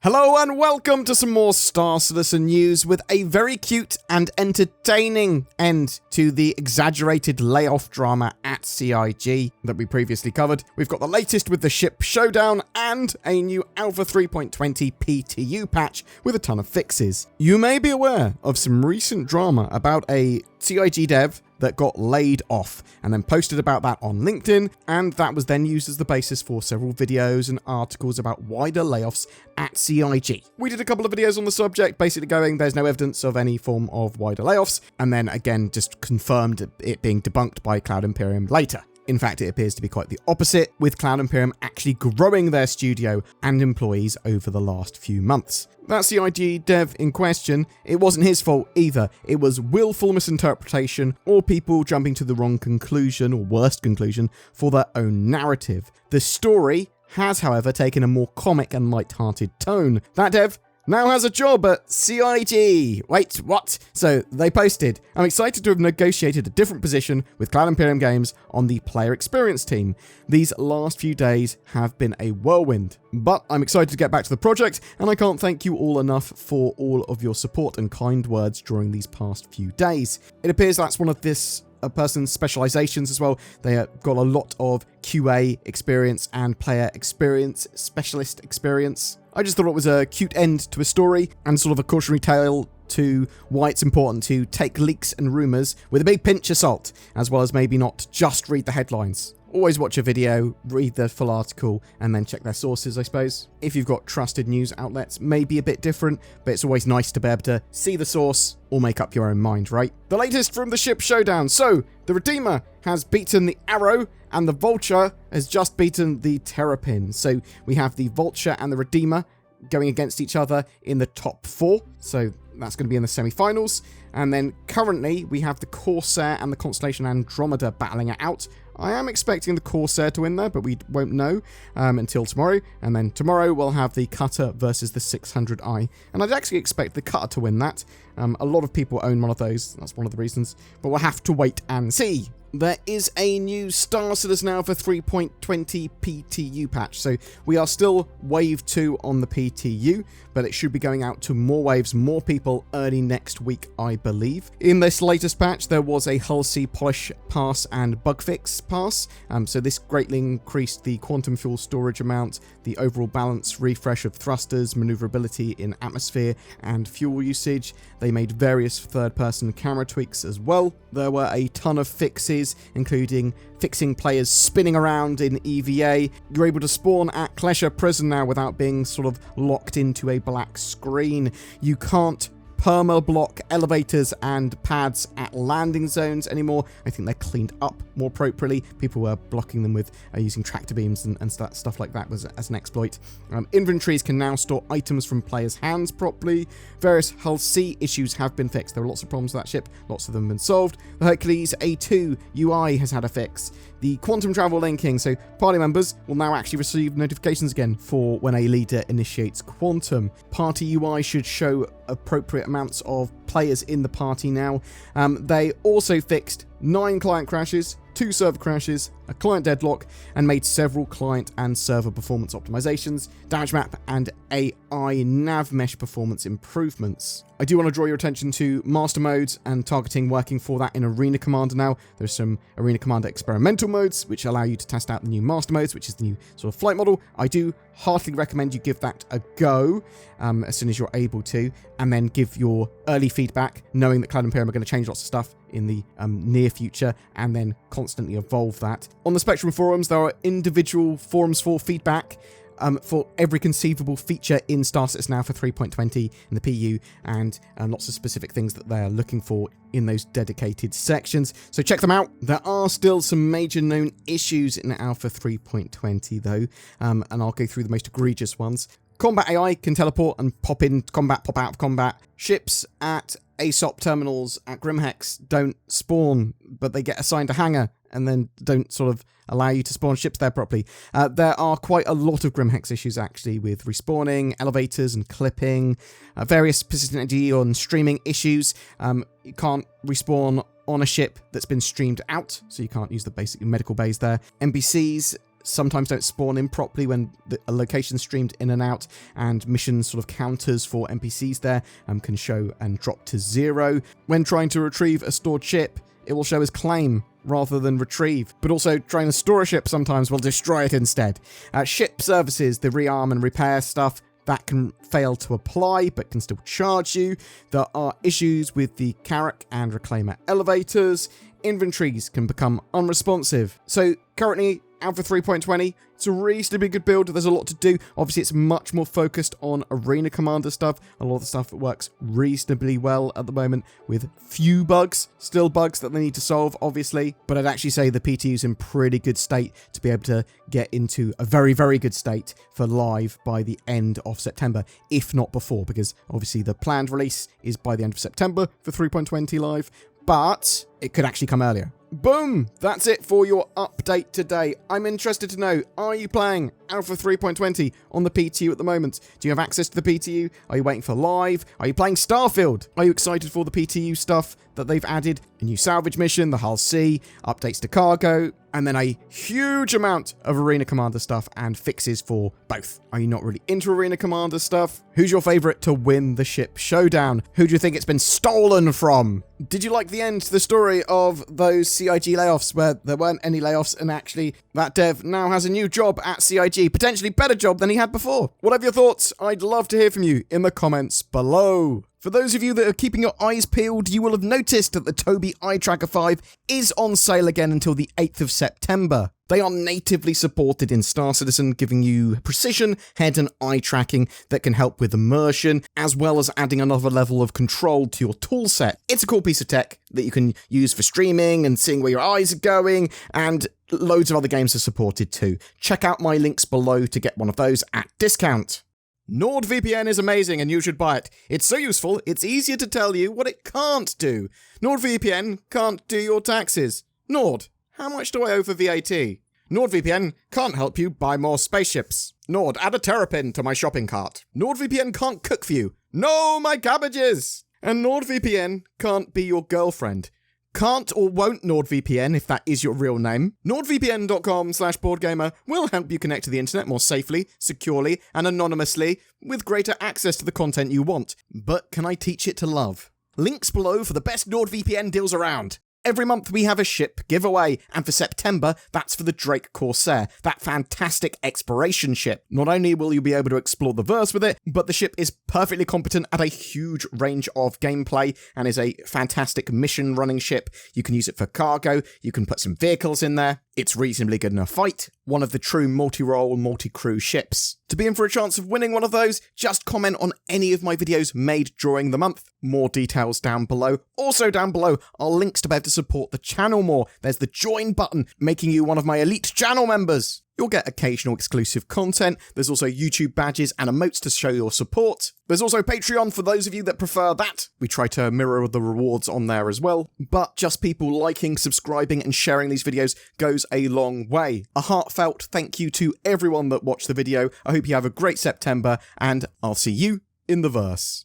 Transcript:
Hello and welcome to some more Star Citizen news with a very cute and entertaining end to the exaggerated layoff drama at CIG that we previously covered. We've got the latest with the ship showdown and a new Alpha 3.20 PTU patch with a ton of fixes. You may be aware of some recent drama about a CIG dev that got laid off and then posted about that on LinkedIn, and that was then used as the basis for several videos and articles about wider layoffs at CIG. We did a couple of videos on the subject, basically going there's no evidence of any form of wider layoffs, and then again just confirmed it being debunked by Cloud Imperium later. In fact, it appears to be quite the opposite, with Cloud Imperium actually growing their studio and employees over the last few months. That CIG dev in question, it wasn't his fault either. It was willful misinterpretation or people jumping to the wrong conclusion or worst conclusion for their own narrative. The story has, however, taken a more comic and light-hearted tone. That dev now has a job at CIG. Wait, what? So they posted, I'm excited to have negotiated a different position with Cloud Imperium Games on the player experience team. These last few days have been a whirlwind, but I'm excited to get back to the project, and I can't thank you all enough for all of your support and kind words during these past few days. It appears that's one of this a person's specializations as well. They got a lot of QA experience and player experience, specialist experience. I just thought it was a cute end to a story and sort of a cautionary tale to why it's important to take leaks and rumours with a big pinch of salt, as well as maybe not just read the headlines. Always watch a video, read the full article, and then check their sources, I suppose. If you've got trusted news outlets, maybe a bit different, but it's always nice to be able to see the source or make up your own mind, right? The latest from the ship showdown. So, the Redeemer has beaten the Arrow, and the Vulture has just beaten the Terrapin. So, we have the Vulture and the Redeemer going against each other in the top 4. So, that's going to be in the semi-finals. And then currently, we have the Corsair and the Constellation Andromeda battling it out. I am expecting the Corsair to win there, but we won't know until tomorrow. And then tomorrow we'll have the Cutter versus the 600i. And I'd actually expect the Cutter to win that. A lot of people own one of those. That's one of the reasons. But we'll have to wait and see. There is a new Star Citizen Alpha 3.20 PTU patch. So we are still Wave 2 on the PTU, but it should be going out to more waves, more people early next week, I believe. In this latest patch, there was a Hull C polish pass and bug fix pass. So this greatly increased the quantum fuel storage amount, the overall balance refresh of thrusters, maneuverability in atmosphere, and fuel usage. They made various third-person camera tweaks as well. There were a ton of fixes, including fixing players spinning around in EVA. You're able to spawn at Klesha Prison now without being sort of locked into a black screen. You can't perma-block elevators and pads at landing zones anymore. I think they're cleaned up more appropriately. People were blocking them with using tractor beams and stuff like that was as an exploit. Inventories can now store items from players' hands properly. Various Hull C issues have been fixed. There were lots of problems with that ship. Lots of them have been solved. The Hercules A2 UI has had a fix. The quantum travel linking, so party members will now actually receive notifications again for when a leader initiates quantum. Party UI should show appropriate amounts of players in the party now. They also fixed 9 client crashes, 2 server crashes, a client deadlock, and made several client and server performance optimizations, damage map, and AI nav mesh performance improvements. I do want to draw your attention to master modes and targeting working for that in Arena Commander now. There's some Arena Commander experimental modes, which allow you to test out the new master modes, which is the new sort of flight model. I do heartily recommend you give that a go as soon as you're able to, and then give your early feedback, knowing that Cloud Imperium are going to change lots of stuff in the near future, and then constantly evolve that. On the Spectrum forums, there are individual forums for feedback for every conceivable feature in Star Citizen Alpha 3.20 in the PU, and lots of specific things that they're looking for in those dedicated sections. So check them out. There are still some major known issues in Alpha 3.20 though, and I'll go through the most egregious ones. Combat AI can teleport and pop in combat, pop out of combat. Ships at ASOP terminals at Grimhex don't spawn, but they get assigned a hangar and then don't sort of allow you to spawn ships there properly. There are quite a lot of Grimhex issues actually with respawning, elevators and clipping, various persistent ID on streaming issues. You can't respawn on a ship that's been streamed out, so you can't use the basic medical bays there. NPCs sometimes don't spawn in properly when a location's streamed in and out, and mission sort of counters for NPCs there can show and drop to 0. When trying to retrieve a stored ship, it will show as claim rather than retrieve, but also trying to store a ship sometimes will destroy it instead. Ship services, the rearm and repair stuff, that can fail to apply but can still charge you. There are issues with the Carrack and Reclaimer elevators. Inventories can become unresponsive. So currently, Alpha 3.20, it's a reasonably good build. There's a lot to do. Obviously, it's much more focused on Arena Commander stuff. A lot of the stuff that works reasonably well at the moment with few bugs. Still bugs that they need to solve, obviously. But I'd actually say the PTU's in pretty good state to be able to get into a very, very good state for live by the end of September, if not before, because obviously the planned release is by the end of September for 3.20 live, but it could actually come earlier. Boom! That's it for your update today. I'm interested to know, are you playing Alpha 3.20 on the PTU at the moment? Do you have access to the PTU? Are you waiting for live? Are you playing Starfield? Are you excited for the PTU stuff that they've added? A new salvage mission, the Hull C, updates to cargo, and then a huge amount of Arena Commander stuff and fixes for both. Are you not really into Arena Commander stuff? Who's your favourite to win the ship showdown? Who do you think it's been stolen from? Did you like the end to the story of those CIG layoffs where there weren't any layoffs and actually that dev now has a new job at CIG, potentially better job than he had before? What are your thoughts? I'd love to hear from you in the comments below. For those of you that are keeping your eyes peeled, you will have noticed that the Tobii Eye Tracker 5 is on sale again until the 8th of September. They are natively supported in Star Citizen, giving you precision, head and eye tracking that can help with immersion, as well as adding another level of control to your toolset. It's a cool piece of tech that you can use for streaming and seeing where your eyes are going, and loads of other games are supported too. Check out my links below to get one of those at discount. NordVPN is amazing and you should buy it. It's so useful, it's easier to tell you what it can't do. NordVPN can't do your taxes. Nord, how much do I owe for VAT? NordVPN can't help you buy more spaceships. Nord, add a terrapin to my shopping cart. NordVPN can't cook for you. No, my cabbages! And NordVPN can't be your girlfriend. Can't or won't NordVPN, if that is your real name. NordVPN.com/BoredGamer will help you connect to the internet more safely, securely, and anonymously with greater access to the content you want. But can I teach it to love? Links below for the best NordVPN deals around. Every month we have a ship giveaway, and for September, that's for the Drake Corsair, that fantastic exploration ship. Not only will you be able to explore the verse with it, but the ship is perfectly competent at a huge range of gameplay and is a fantastic mission running ship. You can use it for cargo, you can put some vehicles in there. It's reasonably good in a fight, one of the true multi-role, multi-crew ships. To be in for a chance of winning one of those, just comment on any of my videos made during the month. More details down below. Also down below are links to be able to support the channel more. There's the join button, making you one of my elite channel members. You'll get occasional exclusive content. There's also YouTube badges and emotes to show your support. There's also Patreon for those of you that prefer that. We try to mirror the rewards on there as well. But just people liking, subscribing, and sharing these videos goes a long way. A heartfelt thank you to everyone that watched the video. I hope you have a great September, and I'll see you in the verse.